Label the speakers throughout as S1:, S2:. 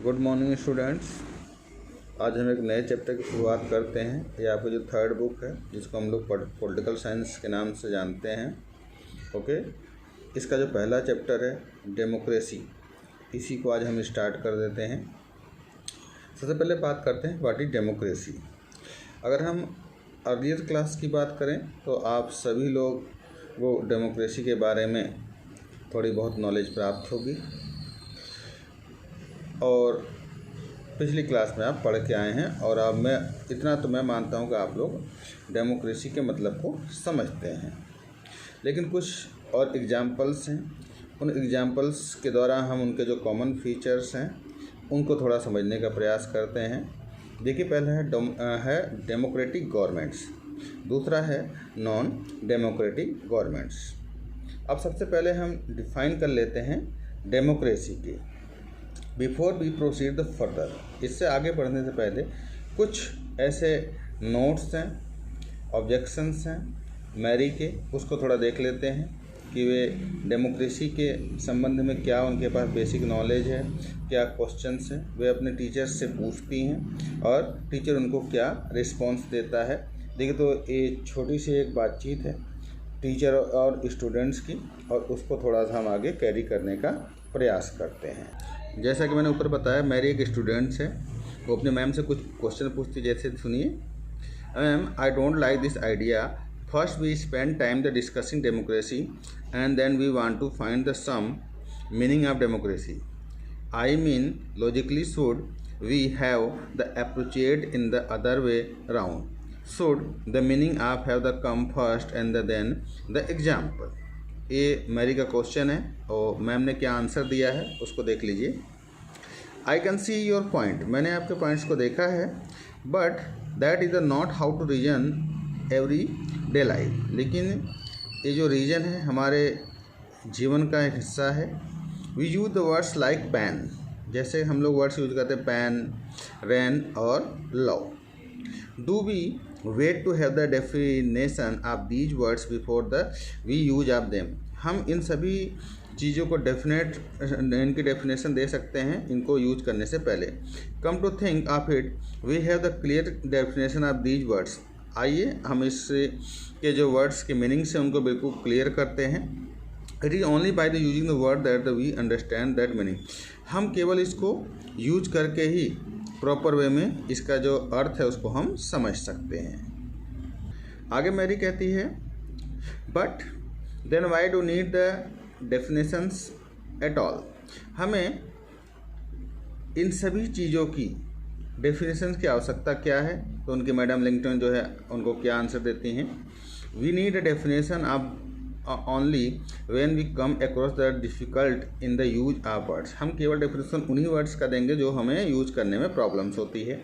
S1: Good morning students. आज हम एक नए चैप्टर की शुरुआत करते हैं। ये आपका जो थर्ड बुक है जिसको हम लोग पॉलिटिकल साइंस के नाम से जानते हैं। ओके, इसका जो पहला चैप्टर है डेमोक्रेसी, इसी को आज हम स्टार्ट कर देते हैं। सबसे पहले बात करते हैं व्हाट इज डेमोक्रेसी। अगर हम अर्लियर क्लास की बात करें तो आप सभी लोग वो डेमोक्रेसी के बारे में थोड़ी बहुत नॉलेज प्राप्त होगी और पिछली क्लास में आप पढ़ के आए हैं और अब मैं मानता हूं कि आप लोग डेमोक्रेसी के मतलब को समझते हैं। लेकिन कुछ और एग्जाम्पल्स हैं, उन एग्जाम्पल्स के द्वारा हम उनके जो कॉमन फीचर्स हैं उनको थोड़ा समझने का प्रयास करते हैं। देखिए, पहला है डेमोक्रेटिक गवर्नमेंट्स, दूसरा है नॉन डेमोक्रेटिक गवर्नमेंट्स। अब सबसे पहले हम डिफ़ाइन कर लेते हैं डेमोक्रेसी की। Before we proceed the further, इससे आगे बढ़ने से पहले कुछ ऐसे नोट्स हैं, ऑब्जेक्शंस हैं मैरी के, उसको थोड़ा देख लेते हैं कि वे डेमोक्रेसी के संबंध में क्या उनके पास बेसिक नॉलेज है, क्या क्वेश्चंस हैं वे अपने टीचर्स से पूछती हैं और टीचर उनको क्या रिस्पॉन्स देता है। देखिए, तो ये छोटी सी एक बातचीत है टीचर और स्टूडेंट्स की, और उसको थोड़ा सा हम आगे कैरी करने का प्रयास करते हैं। जैसा कि मैंने ऊपर बताया, मेरी एक स्टूडेंट्स है, वो अपने मैम से कुछ क्वेश्चन पूछती। जैसे सुनिए, ma'am I don't like this idea, first we spend time the discussing democracy and then we want to find the some meaning of democracy. I mean logically should we have the approached in the other way round, should the meaning of have the come first and then the example. ये मेरी का question है और ma'am ने क्या answer दिया है उसको देख लीजिए। I can see your point, मैंने आपके पॉइंट्स को देखा है, but that is not how to reason every day life. लेकिन ये जो रीजन है हमारे जीवन का एक हिस्सा है। We use the words like pain, जैसे हम लोग वर्ड्स यूज करते हैं पैन, रेन और love. Do we wait to have the definition of these words before the we use of them। हम इन सभी चीज़ों को इनकी डेफिनेशन दे सकते हैं इनको यूज करने से पहले। Come to think of it, we have the clear definition of these words. आइए हम इससे के जो वर्ड्स के मीनिंग से उनको बिल्कुल क्लियर करते हैं। It is only by the using the word that we understand that meaning. हम केवल इसको यूज करके ही प्रॉपर वे में इसका जो अर्थ है उसको हम समझ सकते हैं। आगे मैरी कहती है, but then why do need the definitions at all. हमें इन सभी चीज़ों की डेफिनेशंस की आवश्यकता क्या है? तो उनकी मैडम लिंकटन जो है उनको क्या आंसर देती हैं, we need a definition of only when we come across the difficult in the use of words. हम केवल डेफिनेशन उन्हीं वर्ड्स का देंगे जो हमें यूज करने में प्रॉब्लम्स होती है।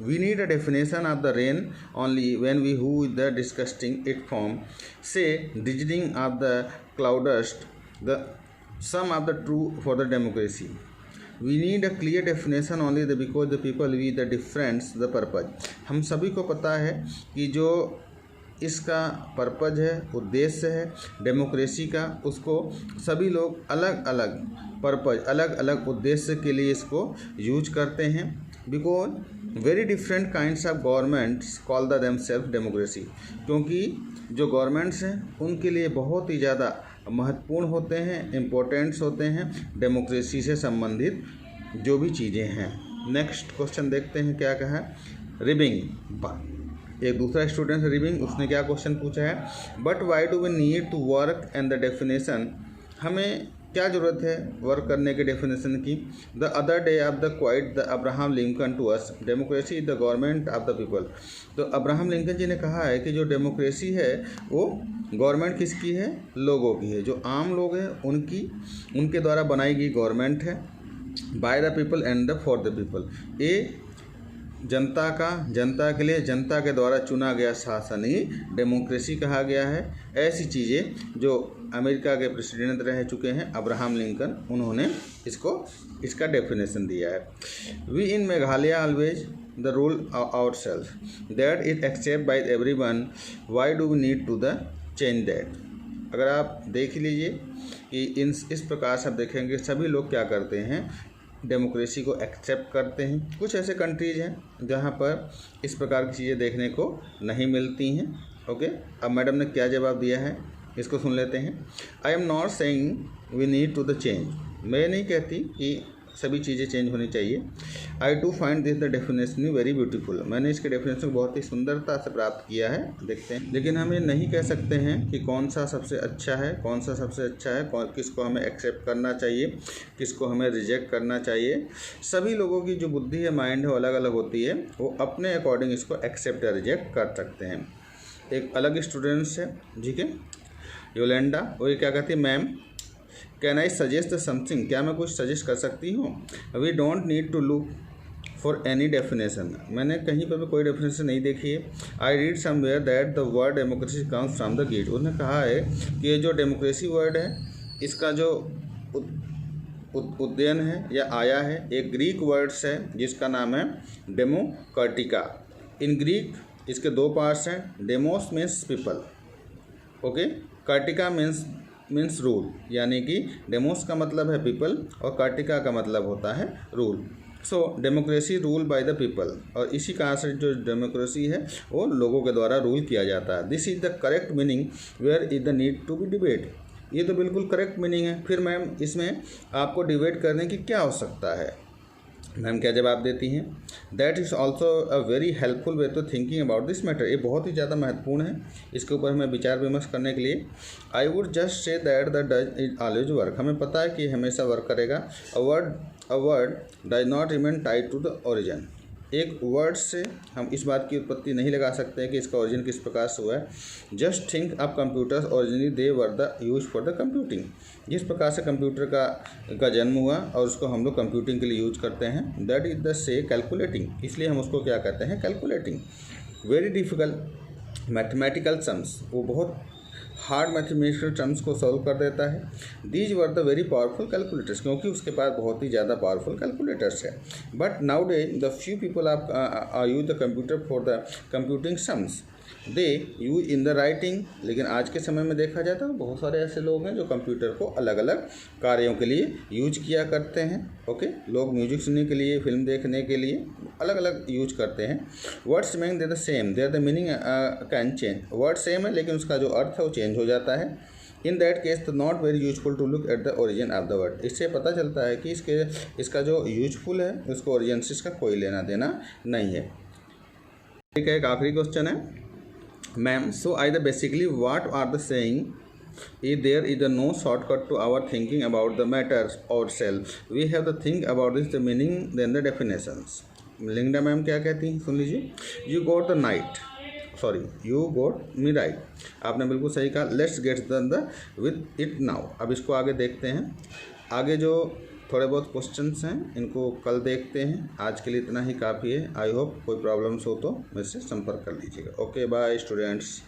S1: We need a definition of the rain only when we who the discussing it form से deciding of the cloudiest the sum of the true for the democracy. We need a clear definition only the because the people we the difference the purpose. हम सभी को पता है कि जो इसका purpose है, उद्देश्य है डेमोक्रेसी का, उसको सभी लोग अलग अलग पर्पज, अलग अलग उद्देश्य के लिए इसको यूज करते हैं। Because very different kinds of governments call the themselves democracy. क्योंकि जो गवर्नमेंट्स हैं उनके लिए बहुत ही ज़्यादा महत्वपूर्ण होते हैं, इम्पोर्टेंट्स होते हैं डेमोक्रेसी से संबंधित जो भी चीज़ें हैं। नेक्स्ट क्वेश्चन देखते हैं क्या कहा है। रिबिंग, एक दूसरा स्टूडेंट है रिबिंग, उसने क्या क्वेश्चन पूछा है, but why do we need to work and the definition. हमें क्या ज़रूरत है वर्क करने के डेफिनेशन की। The other day of the quite the Abraham Lincoln to us, democracy is the government of the people. तो अब्राहम लिंकन जी ने कहा है कि जो डेमोक्रेसी है वो गवर्नमेंट किसकी है? लोगों की है। जो आम लोग हैं उनके द्वारा बनाई गई गवर्नमेंट है। By the people and the for the people. ये जनता के लिए, जनता के द्वारा चुना गया शासन ही डेमोक्रेसी कहा गया है। ऐसी चीज़ें जो अमेरिका के प्रेसिडेंट रह चुके हैं अब्राहम लिंकन, उन्होंने इसका डेफिनेशन दिया है। We in Meghalaya always the rule ourselves that is except by everyone, why do we need to the change that. अगर आप देख लीजिए कि इस प्रकार से आप देखेंगे सभी लोग क्या करते हैं, डेमोक्रेसी को एक्सेप्ट करते हैं। कुछ ऐसे कंट्रीज हैं जहाँ पर इस प्रकार की चीज़ें देखने को नहीं मिलती हैं। ओके, अब मैडम ने क्या जवाब दिया है इसको सुन लेते हैं। I am not saying we need to the change, मैं नहीं कहती कि सभी चीज़ें चेंज होनी चाहिए। I do find this the definition very beautiful, मैंने इसके डेफिनेशन को बहुत ही सुंदरता से प्राप्त किया है, देखते हैं। लेकिन हम ये नहीं कह सकते हैं कि कौन सा सबसे अच्छा है, कौन सा सबसे अच्छा है, किसको हमें एक्सेप्ट करना चाहिए, किसको हमें रिजेक्ट करना चाहिए। सभी लोगों की जो बुद्धि है, माइंड है, वो अलग अलग होती है, वो अपने अकॉर्डिंग इसको एक्सेप्ट या रिजेक्ट कर सकते हैं। एक अलग स्टूडेंट्स है, ठीक है, योलेंडा, वो ये क्या कहती है, ma'am can I suggest something, क्या मैं कुछ सजेस्ट कर सकती हूँ। We don't need to look for any definition, मैंने कहीं पर भी कोई डेफिनेशन नहीं देखी है। I read somewhere that the word democracy comes from the Greek, उसने कहा है कि ये जो डेमोक्रेसी वर्ड है इसका जो उद्यन है या आया है एक ग्रीक वर्ड्स है जिसका नाम है डेमोक्रेटिका। इन ग्रीक इसके दो पार्ट्स हैं, demos means people, okay, kratia means rule, यानी कि डेमोस का मतलब है पीपल और कार्टिका का मतलब होता है rule. So democracy rule by the people, और इसी कारण से जो डेमोक्रेसी है वो लोगों के द्वारा रूल किया जाता है। This is the correct meaning where is the need to be debate, ये तो बिल्कुल करेक्ट मीनिंग है। फिर मैम इसमें आपको डिबेट करने की क्या आवश्यकता है। मैम क्या जवाब देती हैं, that is also a very helpful way to thinking about this matter, ये बहुत ही ज़्यादा महत्वपूर्ण है इसके ऊपर हमें विचार विमर्श करने के लिए। I would just say that the does is always work, हमें पता है कि हमेशा वर्क करेगा। A word does not remain tied to the origin, एक वर्ड से हम इस बात की उत्पत्ति नहीं लगा सकते हैं कि इसका ओरिजिन किस प्रकार से हुआ है। Just think of computers originally they were the use for the computing, जिस प्रकार से कंप्यूटर का जन्म हुआ और उसको हम लोग कंप्यूटिंग के लिए यूज करते हैं, दैट इज द से कैलकुलेटिंग, इसलिए हम उसको क्या कहते हैं, calculating. Very difficult mathematical sums, वो बहुत हार्ड मैथमेटिकल टर्म्स को सॉल्व कर देता है। These were the very powerful calculators, क्योंकि उसके पास बहुत ही ज़्यादा पावरफुल कैलकुलेटर्स है। But now day the few people are use the computer for the computing sums, they use in the writing, लेकिन आज के समय में देखा जाता है बहुत सारे ऐसे लोग हैं जो कंप्यूटर को अलग अलग कार्यों के लिए यूज किया करते हैं। ओके, लोग म्यूजिक सुनने के लिए, फिल्म देखने के लिए अलग अलग यूज करते हैं। Words meaning they the same, there the meaning can change, word same है लेकिन उसका जो अर्थ है वो चेंज हो जाता है। In that case the not very useful to look at the origin of the word, इससे पता चलता है कि इसका जो यूजफुल है उसको ओरिजिन से इसका कोई लेना देना नहीं है। ठीक है, एक आखिरी क्वेश्चन है ma'am, so I the basically what are the saying is there is no shortcut to our thinking about the matters और self, we have the think about this the meaning then the definitions. Linda ma'am क्या कहती हैं, सुन लीजिए। You got the you got me right, आपने बिल्कुल सही कहा। Let's get the with it now, अब इसको आगे देखते हैं। आगे जो थोड़े बहुत क्वेश्चंस हैं इनको कल देखते हैं, आज के लिए इतना ही काफ़ी है। आई होप कोई प्रॉब्लम्स हो तो मुझसे संपर्क कर लीजिएगा। Okay, bye students.